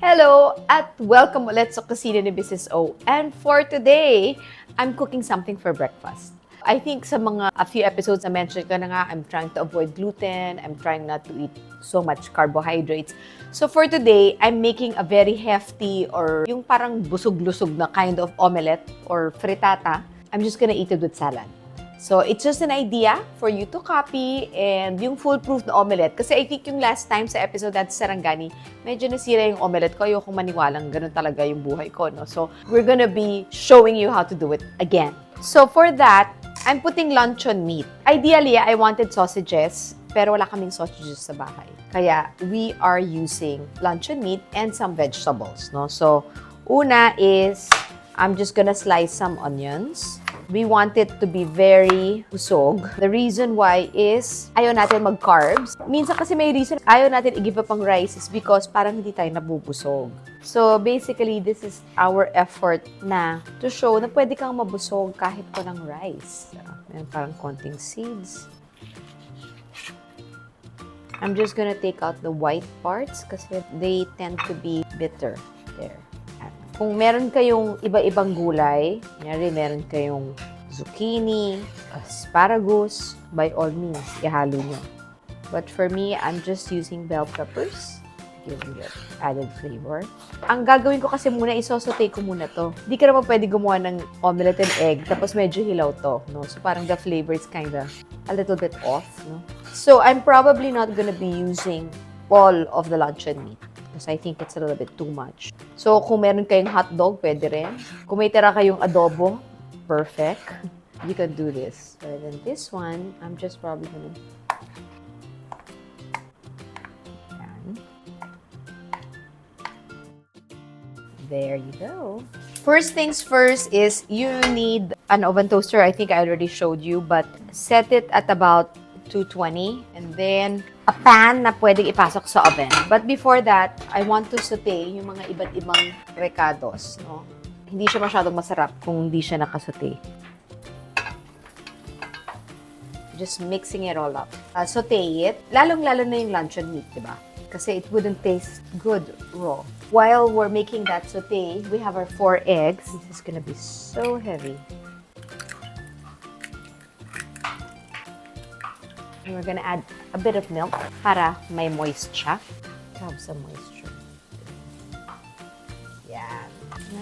Hello at welcome ulit sa Kusina ni Mrs. O. And for today, I'm cooking something for breakfast. I think sa a few episodes na mention ko na nga, I'm trying to avoid gluten, I'm trying not to eat so much carbohydrates. So for today, I'm making a very hefty or yung parang busog-lusog na kind of omelette or frittata. I'm just gonna eat it with salad. So, it's just an idea for you to copy and yung foolproof na omelette. Kasi I think yung last time sa episode natin sa Sarangani, medyo nasira yung omelette ko. Ayokong maniwalang ganun talaga yung buhay ko, no? So, we're gonna be showing you how to do it again. So, for that, I'm putting luncheon meat. Ideally, I wanted sausages, pero wala kaming sausages sa bahay. Kaya, we are using luncheon meat and some vegetables, no? So, una is, I'm just gonna slice some onions. We want it to be very busog. The reason why is ayaw natin mag-carbs. Minsan kasi may reason ayaw natin i-give up ang rice is because parang hindi tayo nabubusog. So basically, this is our effort na to show na pwede kang mabusog kahit walang rice. May parang konting seeds. I'm just gonna take out the white parts kasi they tend to be bitter. There. Kung meron kayong iba-ibang gulay, meron kayong zucchini, asparagus, by all means, ihalo nyo. But for me, I'm just using bell peppers to give it added flavor. Ang gagawin ko kasi muna, isosote ko muna to. Di ka naman pwede gumawa ng omelette and egg, tapos medyo hilaw to, no? So parang the flavor is kinda a little bit off, no? So I'm probably not gonna be using all of the luncheon meat. Because I think it's a little bit too much. So, kung meron kayong hotdog, pwede rin. Kung may tira kayong adobo, perfect. You can do this. And then this one, I'm just probably gonna... Yan. There you go. First things first is you need an oven toaster. I think I already showed you, but set it at about 220, and then a pan na pwedeng ipasok sa oven. But before that, I want to saute yung mga iba't ibang recados, no? Hindi siya masyadong masarap kung hindi siya nakasaute. Just mixing it all up. Saute it. Lalong-lalo na yung luncheon meat, diba? Kasi it wouldn't taste good raw. While we're making that saute, we have our 4 eggs. This is gonna be so heavy. And we're gonna add a bit of milk para may moisture. Have some moisture. Yeah.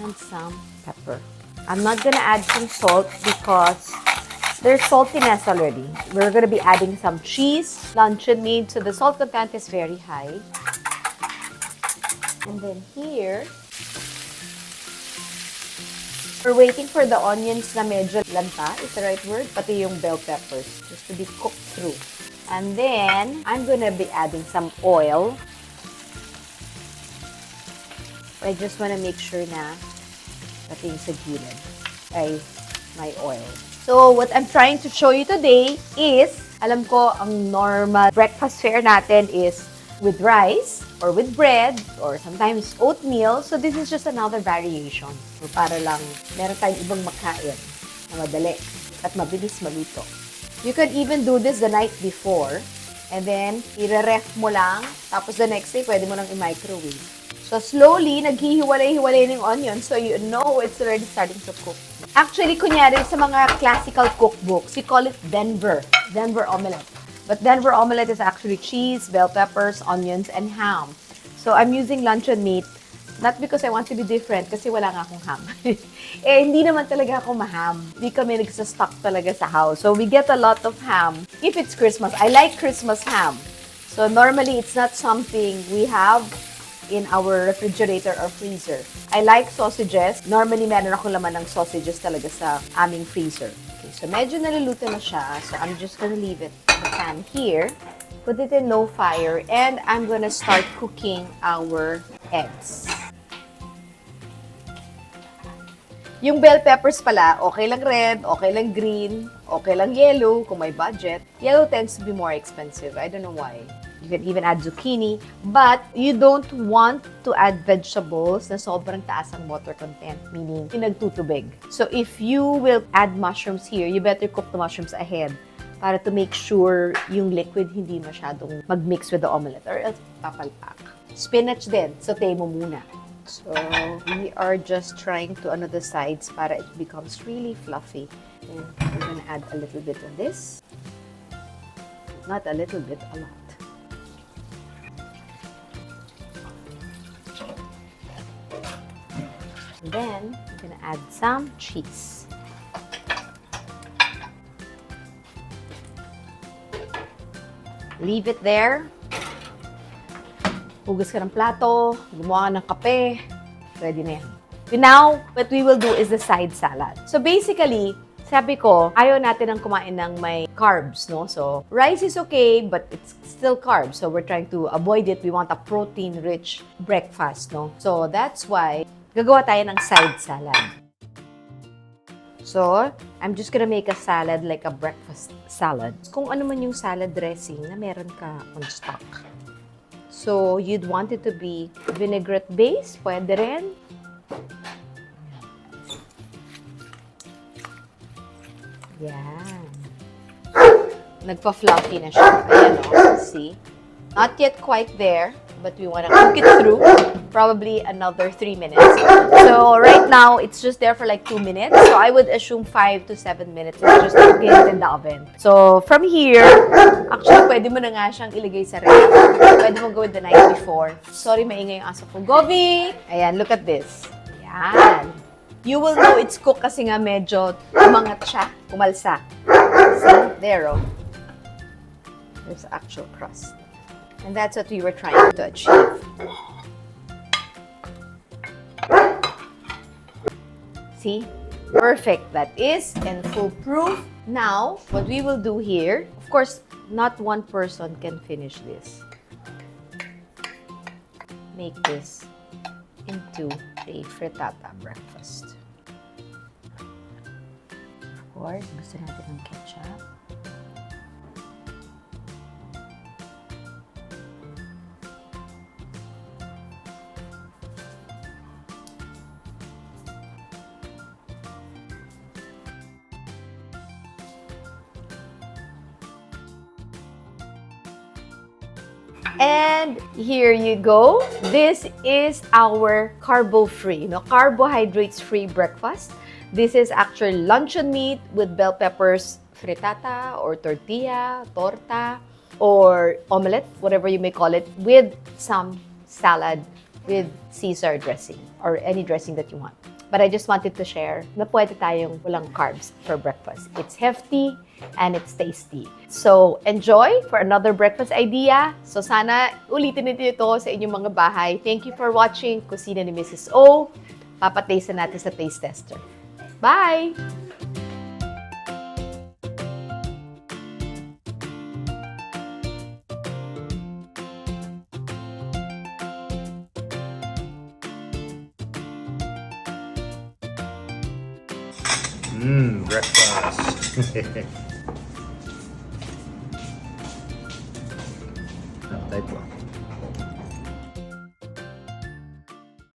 And some pepper. I'm not gonna add some salt because there's saltiness already. We're gonna be adding some cheese, luncheon meat, so the salt content is very high. And then here, we're waiting for the onions na medyo lanta, is the right word, pati yung bell peppers, just to be cooked through. And then, I'm gonna be adding some oil. I just wanna make sure na pati yung sa gilid ay may oil. So, what I'm trying to show you today is, alam ko, ang normal breakfast fare natin is with rice, or with bread, or sometimes oatmeal. So, this is just another variation. So, para lang meron tayong ibang makain na madali at mabilis maluto. You can even do this the night before, and then, i-ref mo lang, tapos the next day, pwede mo nang i-microwave. So, slowly, naghihiwalay-hiwalay ng onion, so you know it's already starting to cook. Actually, kunyari, sa mga classical cookbooks, we call it Denver omelette. But Denver omelette is actually cheese, bell peppers, onions, and ham. So, I'm using luncheon meat, not because I want to be different, kasi wala nga akong ham. Hindi naman talaga ako maham. Hindi kami nagsastock talaga sa house. So, we get a lot of ham. If it's Christmas, I like Christmas ham. So, normally, it's not something we have in our refrigerator or freezer. I like sausages. Normally, meron akong laman ng sausages talaga sa aming freezer. Okay, so medyo naluluto na siya. So, I'm just gonna leave it in the pan here. Put it in low fire, and I'm gonna start cooking our eggs. Yung bell peppers pala, okay lang red, okay lang green, okay lang yellow kung may budget. Yellow tends to be more expensive. I don't know why. You can even add zucchini. But you don't want to add vegetables na sobrang taas ang water content, meaning pinagtutubig. So if you will add mushrooms here, you better cook the mushrooms ahead para to make sure yung liquid hindi masyadong mag-mix with the omelette or else papalpak. Spinach din, saute mo muna. So, we are just trying to the sides para it becomes really fluffy. And we're gonna add a little bit of this. Not a little bit, a lot. And then, we're gonna add some cheese. Leave it there. Hugas ka ng plato, gumawa ng kape, ready na yan. Now, what we will do is the side salad. So basically, sabi ko, ayaw natin ang kumain ng may carbs, no? So, rice is okay, but it's still carbs. So, we're trying to avoid it. We want a protein-rich breakfast, no? So, that's why gagawa tayo ng side salad. So, I'm just gonna make a salad like a breakfast salad. Kung ano man yung salad dressing na meron ka on stock. So, you'd want it to be vinaigrette base. Pwede rin. Yan. Nagpa-fluffy na siya. Ayan o. See? Not yet quite there, but we want to cook it through. Probably another 3 minutes. So, right now, it's just there for like 2 minutes. So, I would assume 5 to 7 minutes. It's just cooking it in the oven. So, from here, actually, pwede mo na nga siyang ilagay sa ref. Pwede mo gawin the night before. Sorry, maingay yung aso ko. Govi! Ayan, look at this. Ayan. You will know it's cooked kasi nga medyo umangat siya, umalsa. See? There, oh. There's actual crust. And that's what we were trying to achieve. See? Perfect. That is, and foolproof. Now, what we will do here, of course, not one person can finish this. Make this into a frittata breakfast. Of course, gusto natin ng ketchup. And here you go. This is our carbo-free, carbohydrates-free breakfast. This is actually luncheon meat with bell peppers, frittata or tortilla, torta, or omelette, whatever you may call it, with some salad with Caesar dressing or any dressing that you want. But I just wanted to share na pwede tayong walang carbs for breakfast. It's hefty and it's tasty. So, enjoy for another breakfast idea. So, sana ulitin nito ito sa inyong mga bahay. Thank you for watching Kusina ni Mrs. O. Papataste natin sa taste tester. Bye! Breakfast. Type 1.